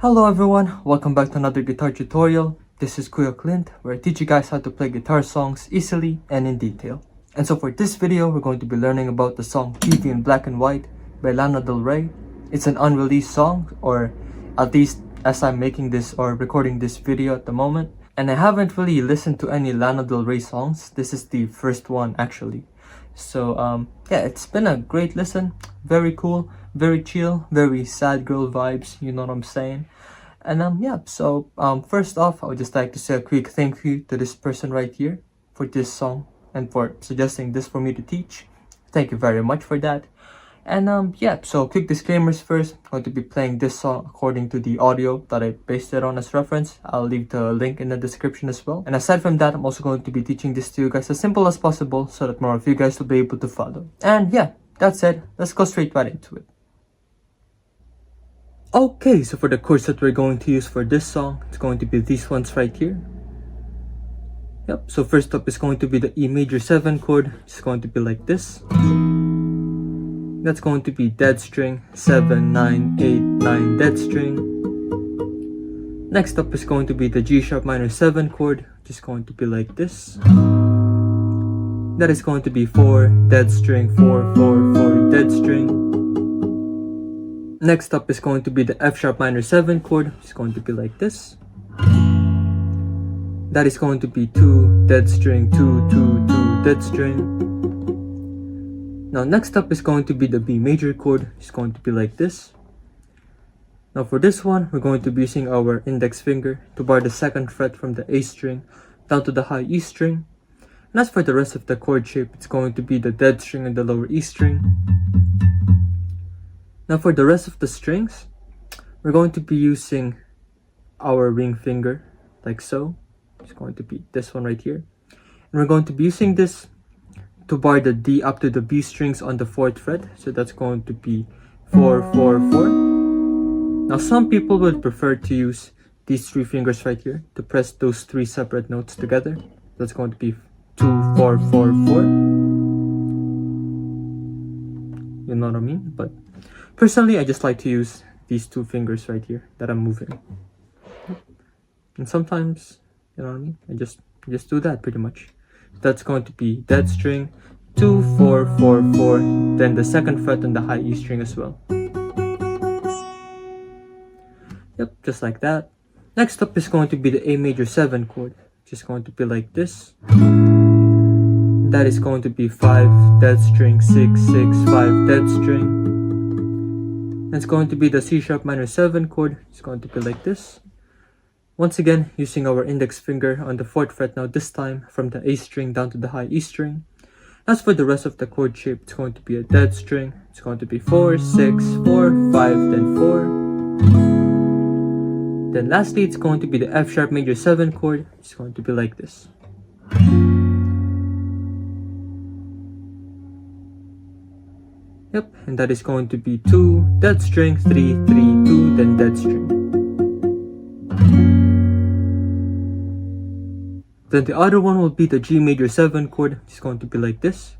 Hello everyone, welcome back to another guitar tutorial. This is Kuya Clint, where I teach you guys how to play guitar songs easily and in detail. And so for this video, we're going to be learning about the song TV in Black and White by Lana Del Rey. It's an unreleased song, or at least as I'm making this or recording this video at the moment. And I haven't really listened to any Lana Del Rey songs. This is the first one actually. So yeah, it's been a great listen. Very cool, very chill, very sad girl vibes, you know what I'm saying? And yeah, so first off, I would just like to say a quick thank you to this person right here for this song and for suggesting this for me to teach. Thank you very much for that. And yeah, so quick disclaimers first. I'm going to be playing this song according to the audio that I based it on as reference. I'll leave the link in the description as well. And aside from that, I'm also going to be teaching this to you guys as simple as possible so that more of you guys will be able to follow. And yeah, that said, let's go straight right into it. Okay, so for the chords that we're going to use for this song, it's going to be these ones right here. Yep, so first up is going to be the E major 7 chord. It's going to be like this. That's going to be dead string, 7, 9, 8, 9, dead string. Next up is going to be the G sharp minor 7 chord, which is going to be like this. That is going to be 4, dead string, 4, 4, 4, dead string. Next up is going to be the F sharp minor 7 chord, which is going to be like this. That is going to be 2, dead string, 2, 2, 2, dead string. Now next up is going to be the B major chord. It's going to be like this. Now for this one, we're going to be using our index finger to bar the 2nd fret from the A string down to the high E string. And as for the rest of the chord shape, it's going to be the dead string and the lower E string. Now for the rest of the strings, we're going to be using our ring finger like so. It's going to be this one right here. And we're going to be using this to bar the D up to the B strings on the 4th fret. So that's going to be 4, 4, 4. Now some people would prefer to use these 3 fingers right here to press those 3 separate notes together. That's going to be 2, 4, 4, 4. You know what I mean? But personally, I just like to use these 2 fingers right here that I'm moving. And sometimes, you know what I mean? I just do that pretty much. That's going to be dead string, 2, 4, 4, 4, then the 2nd fret on the high E string as well. Yep, just like that. Next up is going to be the A major 7 chord, which is going to be like this. That is going to be 5, dead string, 6, 6, 5, dead string. That's going to be the C sharp minor 7 chord. It's going to be like this. Once again, using our index finger on the 4th fret now, this time from the A string down to the high E string. As for the rest of the chord shape, it's going to be a dead string. It's going to be 4, 6, 4, 5, then 4. Then lastly, it's going to be the F sharp major 7 chord. It's going to be like this. Yep, and that is going to be 2, dead string, 3, 3, 2, then dead string. Then the other one will be the G major 7 chord, which is going to be like this.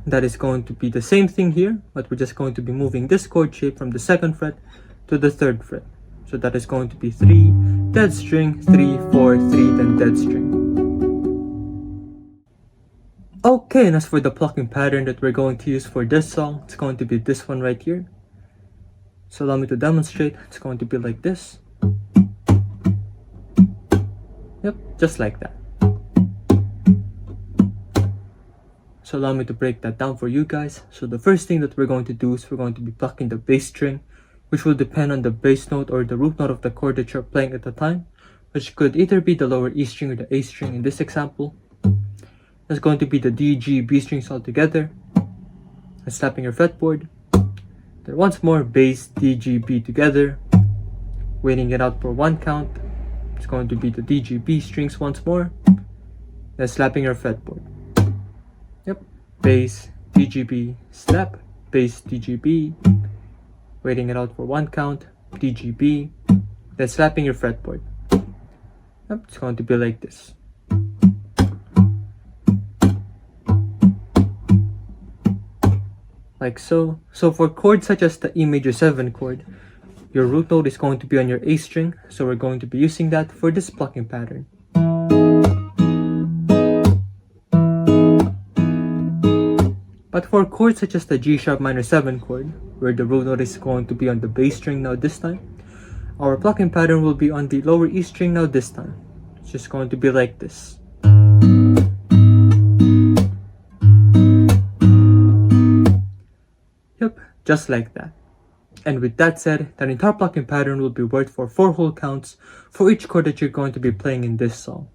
That is going to be the same thing here, but we're just going to be moving this chord shape from the 2nd fret to the 3rd fret. So that is going to be 3, dead string, 3, 4, 3, then dead string. Okay, and as for the plucking pattern that we're going to use for this song, it's going to be this one right here. So allow me to demonstrate. It's going to be like this. Yep, just like that. So allow me to break that down for you guys. So the first thing that we're going to do is we're going to be plucking the bass string, which will depend on the bass note or the root note of the chord that you're playing at the time, which could either be the lower E string or the A string in this example. That's going to be the D, G, B strings all together, and slapping your fretboard. Then once more, bass, D, G, B together, waiting it out for 1 count. It's going to be the D, G, B strings once more, then slapping your fretboard. Yep, bass, D, G, B, slap, bass, D, G, B, waiting it out for 1 count, D, G, B, then slapping your fretboard. Yep, it's going to be like this. Like so. So for chords such as the E major 7 chord, your root note is going to be on your A string, so we're going to be using that for this plucking pattern. But for chords such as the G sharp minor 7 chord, where the root note is going to be on the bass string now this time, our plucking pattern will be on the lower E string now this time. It's just going to be like this. Yep, just like that. And with that said, that entire plucking pattern will be worked for 4 whole counts for each chord that you're going to be playing in this song.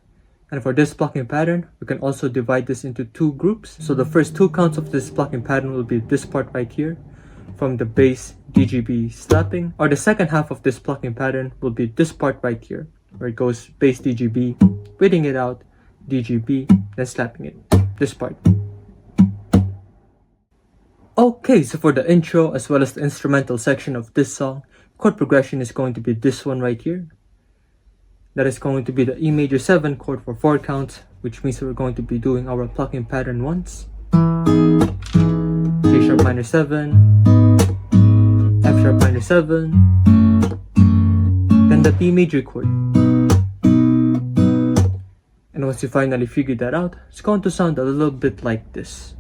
And for this plucking pattern, we can also divide this into 2 groups. So the first 2 counts of this plucking pattern will be this part right here, from the bass DGB slapping, or the second half of this plucking pattern will be this part right here, where it goes bass DGB, waiting it out, DGB, then slapping it, this part. Okay, so for the intro as well as the instrumental section of this song, chord progression is going to be this one right here. That is going to be the E major 7 chord for 4 counts, which means that we're going to be doing our plucking pattern once. G sharp minor 7, F sharp minor 7, then the B major chord. And once you finally figure that out, it's going to sound a little bit like this.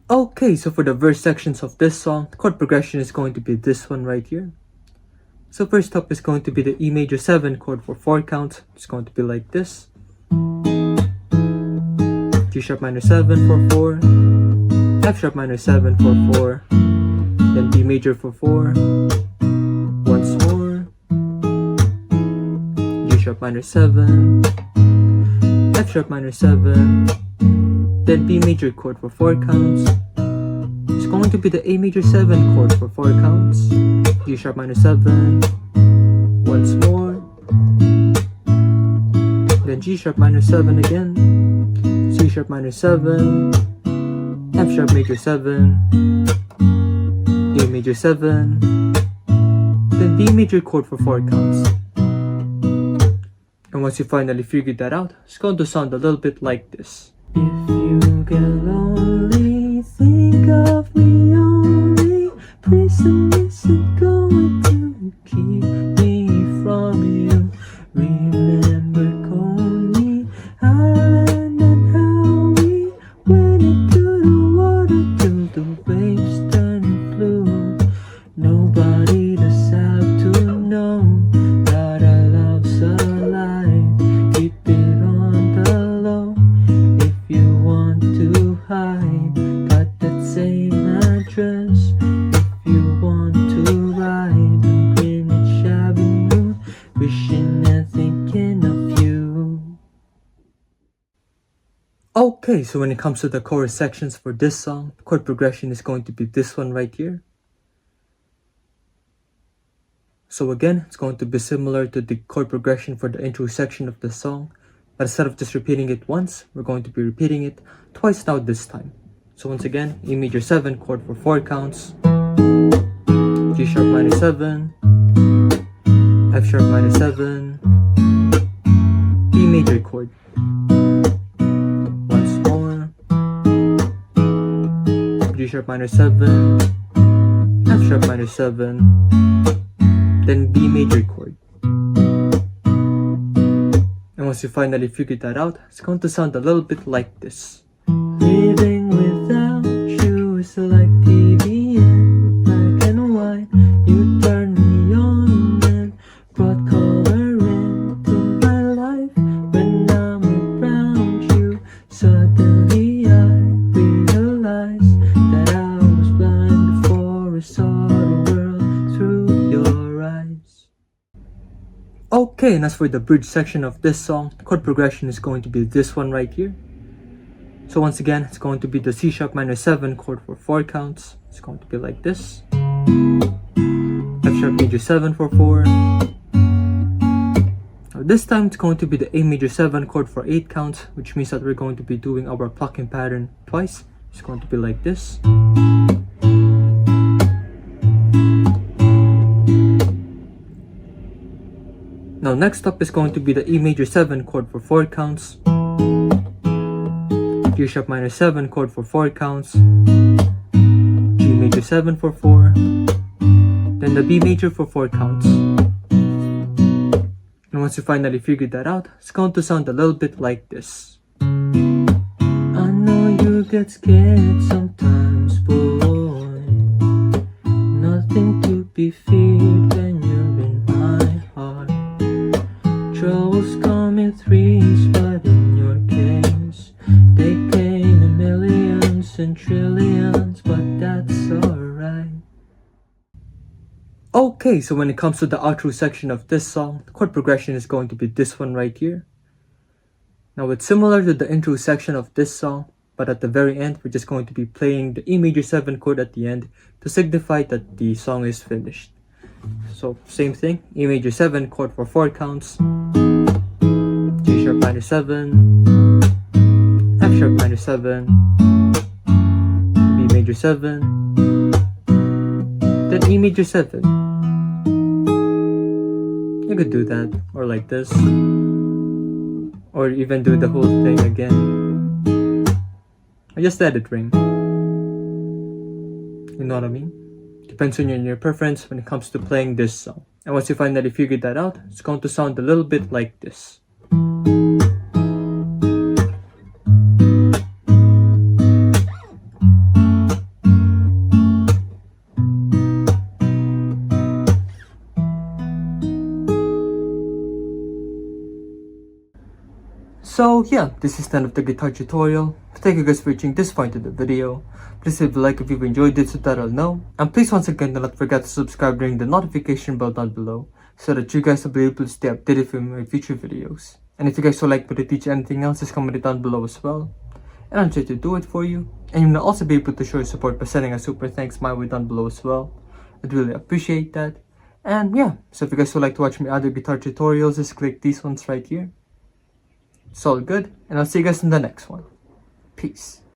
Okay, so for the verse sections of this song, the chord progression is going to be this one right here. So first up is going to be the E major 7 chord for 4 counts. It's going to be like this. G sharp minor 7 for 4, F sharp minor 7 for 4, then B major for 4, once more, G sharp minor 7, F sharp minor 7, then B major chord for 4 counts. It's going to be the A major 7 chord for 4 counts, G sharp minor 7, once more, then G sharp minor 7 again, C sharp minor 7, F sharp major 7, A major 7, then B major chord for 4 counts. And once you finally figured that out, it's going to sound a little bit like this. If you get lonely, think of me only. Please listen, going to keep me from you. Remember Coney Island and how we went into the water till the waves turned blue. Nobody does have to know that our love's alive. Keep it on the low. If you want to hide, got that same address. If you want to ride on Greenwich Avenue, wishing and thinking of you. Okay, so when it comes to the chorus sections for this song, the chord progression is going to be this one right here. So again, it's going to be similar to the chord progression for the intro section of the song, but instead of just repeating it once, we're going to be repeating it twice now this time. So once again, E major 7 chord for 4 counts, G sharp minor 7, F sharp minor 7, B major chord, once more, G sharp minor 7, F sharp minor 7, then B major chord. And once you finally figure that out, it's going to sound a little bit like this. Living without you is like TV in black and white. You turned me on and brought color into my life. When I'm around you, suddenly I realized that I was blind before I saw the world through your eyes. Okay, and as for the bridge section of this song, the chord progression is going to be this one right here. So once again, it's going to be the C sharp minor 7 chord for 4 counts. It's going to be like this. F sharp major 7 for 4. Now this time, it's going to be the A major 7 chord for 8 counts, which means that we're going to be doing our plucking pattern twice. It's going to be like this. Now next up is going to be the E major 7 chord for 4 counts, G sharp minor 7 chord for 4 counts, G major 7 for 4, then the B major for 4 counts. And once you finally figured that out, it's going to sound a little bit like this. I know you get scared sometimes, boy. Nothing to be feared when you're in my heart. Troubles come in threes, but in your case they came in millions and trillions, but that's alright. Okay, so when it comes to the outro section of this song, the chord progression is going to be this one right here. Now it's similar to the intro section of this song, but at the very end we're just going to be playing the E major 7 chord at the end to signify that the song is finished. So same thing, E major 7 chord for 4 counts, G sharp minor 7, F sharp minor 7, B major 7, then E major 7. You could do that, or like this, or even do the whole thing again, or just let it ring. You know what I mean? Depends on your preference when it comes to playing this song. And once you finally figured that out, it's going to sound a little bit like this. So yeah, this is the end of the guitar tutorial. Thank you guys for reaching this point in the video. Please leave a like if you've enjoyed it so that I'll know. And please once again do not forget to subscribe, ring the notification bell down below so that you guys will be able to stay updated for my future videos. And if you guys would like me to teach anything else, just comment it down below as well. And I'll try to do it for you. And you will also be able to show your support by sending a super thanks my way down below as well. I'd really appreciate that. And yeah, so if you guys would like to watch my other guitar tutorials, just click these ones right here. It's all good, and I'll see you guys in the next one. Peace.